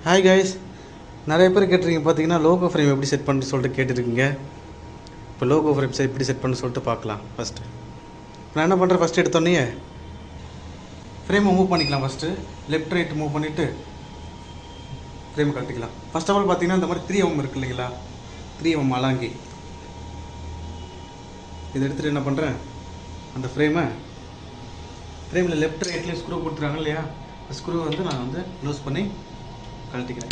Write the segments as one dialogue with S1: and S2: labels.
S1: Hi guys, நிறைய பேர் கேட்டிருக்கீங்க பார்த்தீங்கன்னா லோகோ ஃப்ரேம் எப்படி செட் பண்ணு சொல்லிட்டு கேட்டுருக்கீங்க. இப்போ லோகோ ஃப்ரேம் எப்படி செட் பண்ணு சொல்லிட்டு பார்க்கலாம். ஃபஸ்ட்டு நான் என்ன பண்ணுறேன், ஃபஸ்ட்டு எடுத்தோடனே ஃப்ரேமை மூவ் பண்ணிக்கலாம். ஃபஸ்ட்டு லெஃப்ட் ரைட் மூவ் பண்ணிவிட்டு ஃப்ரேமை கட்டிக்கலாம். ஃபஸ்ட் ஆஃப் ஆல் பார்த்தீங்கன்னா இந்த மாதிரி 3mm இருக்குது இல்லைங்களா, 3mm அலாங்கி இதை எடுத்துகிட்டு என்ன பண்ணுறேன், அந்த ஃப்ரேமில் லெஃப்ட் ரைட்லேயும் ஸ்க்ரூ கொடுத்துருக்காங்க இல்லையா, ஸ்க்ரூ வந்து நான் வந்து லூஸ் பண்ணி கழட்டிக்கிறேன்.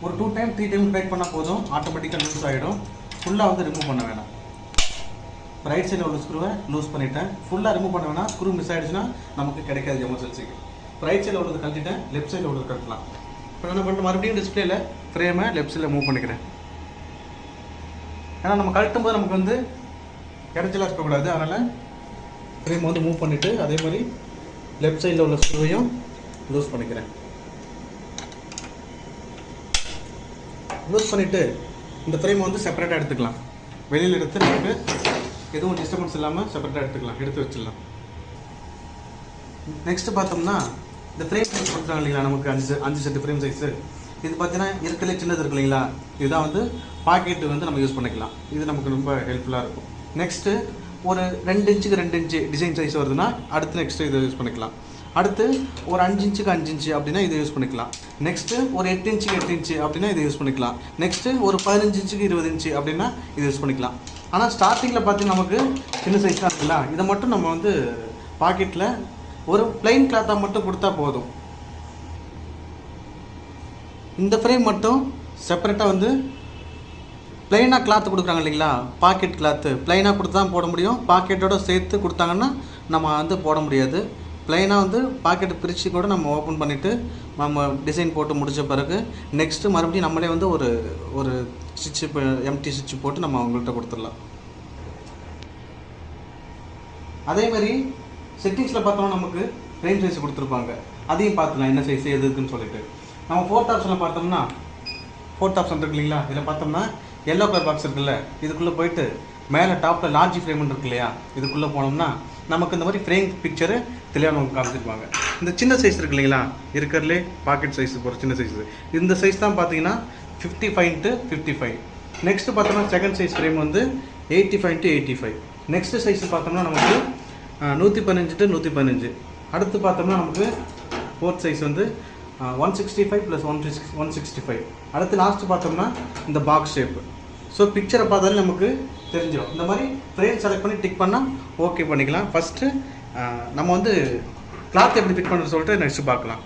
S1: ஒரு 2 டைம் 3 டைம் டைட் பண்ணால் போதும், ஆட்டோமேட்டிக்காக லூஸ் ஆகிடும். ஃபுல்லாக வந்து ரிமூவ் பண்ண வேணாம். ரைட் சைடில் உள்ள ஸ்க்ரூவை லூஸ் பண்ணிவிட்டேன். ஃபுல்லாக ரிமூவ் பண்ண வேணாம், ஸ்க்ரூ மிஸ் ஆகிடுச்சுன்னா நமக்கு கிடைக்காது எமர்ஜென்சிக்கு. ரைட் சைடில் உள்ளது கழட்டிட்டேன், லெஃப்ட் சைடில் உள்ளது கழட்டலாம். இப்போ என்ன பண்ணிட்டு மறுபடியும் டிஸ்பிளேல ஃப்ரேமை லெஃப்ட் சைடில் மூவ் பண்ணிக்கிறேன். ஏன்னா நம்ம கழட்டும் போது நமக்கு வந்து இடைச்சலாக இருக்கக்கூடாது, அதனால் ஃப்ரேம் வந்து மூவ் பண்ணிவிட்டு அதே மாதிரி லெஃப்ட் சைடில் உள்ள ஸ்க்ரூவையும் லூஸ் பண்ணிக்கிறேன். லூஸ் பண்ணிவிட்டு இந்த ஃப்ரேமை வந்து செப்பரேட்டாக எடுத்துக்கலாம். வெளியில் எடுத்து நமக்கு எதுவும் டிஸ்டர்பன்ஸ் இல்லாமல் செப்பரேட்டாக எடுத்து வச்சிடலாம். நெக்ஸ்ட்டு பார்த்தோம்னா இந்த ஃப்ரேம் சைஸ் கொடுத்துருக்காங்க இல்லைங்களா, நமக்கு 5 செட்டு ஃப்ரேம் சைஸு. இது பார்த்தீங்கன்னா இருக்கிறதுலே சின்னது இருக்கு இல்லைங்களா, இதுதான் வந்து பாக்கெட்டு வந்து நம்ம யூஸ் பண்ணிக்கலாம். இது நமக்கு ரொம்ப ஹெல்ப்ஃபுல்லாக இருக்கும். நெக்ஸ்ட்டு ஒரு 2 இன்ச்சுக்கு 2 இன்ச்சு டிசைன் சைஸ் வருதுன்னா அடுத்து நெக்ஸ்ட்டு இதை யூஸ் பண்ணிக்கலாம். அடுத்து ஒரு 5 இன்ச்சுக்கு 5 இன்ச்சு அப்படின்னா இதை யூஸ் பண்ணிக்கலாம். நெக்ஸ்ட்டு ஒரு 8 இன்ச்சுக்கு 8 இன்ச்சு அப்படின்னா இதை யூஸ் பண்ணிக்கலாம். நெக்ஸ்ட்டு ஒரு 15 இன்ச்சுக்கு 20 இன்ச்சு அப்படின்னா இதை யூஸ் பண்ணிக்கலாம். ஆனால் ஸ்டார்டிங்கில் பார்த்தீங்கன்னா நமக்கு சின்ன சைஸ் தான் இருக்குல்ல, இதை மட்டும் நம்ம வந்து பாக்கெட்டில் ஒரு பிளைன் கிளாத்தாக மட்டும் கொடுத்தா போதும். இந்த ஃப்ரேம் மட்டும் செப்பரேட்டாக வந்து பிளைனாக கிளாத்து கொடுக்குறாங்க இல்லைங்களா, பாக்கெட் கிளாத்து பிளைனாக கொடுத்து தான் போட முடியும். பாக்கெட்டோடு சேர்த்து கொடுத்தாங்கன்னா நம்ம வந்து போட முடியாது. பிளைனாக வந்து பாக்கெட்டு பிரித்து கூட நம்ம ஓப்பன் பண்ணிவிட்டு நம்ம டிசைன் போட்டு முடித்த பிறகு நெக்ஸ்ட்டு மறுபடியும் நம்மளே வந்து ஒரு ஸ்டிச்சு எம்டி ஸ்டிச்சு போட்டு நம்ம அவங்கள்ட்ட கொடுத்துடலாம். அதேமாதிரி செட்டிங்ஸில் பார்த்தோம்னா நமக்கு ஃப்ரேம் சைஸ் கொடுத்துருப்பாங்க, அதையும் பார்த்துக்கலாம் என்ன சைஸ் எது இருக்குன்னு சொல்லிட்டு. நம்ம 4th ஆப்ஷனில் பார்த்தோம்னா 4th ஆப்ஷன் இருக்கு இல்லைங்களா, இதில் பார்த்தோம்னா எல்லோ கலர் பாக்ஸ் இருக்குல்ல, இதுக்குள்ளே போயிட்டு மேலே டாப்பில் லார்ஜ் ஃப்ரேம்னு இருக்கு இல்லையா, இதுக்குள்ளே போனோம்னா நமக்கு இந்த மாதிரி ஃப்ரேம் பிக்சரு தெளிவாக நமக்கு காமிச்சிருப்பாங்க. இந்த சின்ன சைஸ் இருக்கு இல்லைங்களா, இருக்கிறதுலே பாக்கெட் சைஸ் போகிற சின்ன சைஸு, இந்த சைஸ் தான் பார்த்தீங்கன்னா 55x55. நெக்ஸ்ட்டு பார்த்தோம்னா செகண்ட் சைஸ் ஃப்ரேம் வந்து 85x85. நெக்ஸ்ட்டு சைஸ் பார்த்தோம்னா நமக்கு 115x115. அடுத்து பார்த்தோம்னா நமக்கு 4th சைஸ் வந்து 165 + 165. அடுத்து லாஸ்ட்டு பார்த்தோம்னா இந்த பாக்ஸ் ஷேப்பு. ஸோ பிக்சரை பார்த்தாலே நமக்கு தெரிஞ்சிடும். இந்த மாதிரி ஃப்ரேம் செலக்ட் பண்ணி டிக் பண்ணால் ஓகே பண்ணிக்கலாம். ஃபஸ்ட்டு நம்ம வந்து கிளாத் எப்படி ஃபிட் பண்ணுறது சொல்லிட்டு நெக்ஸ்ட்டு பார்க்கலாம்.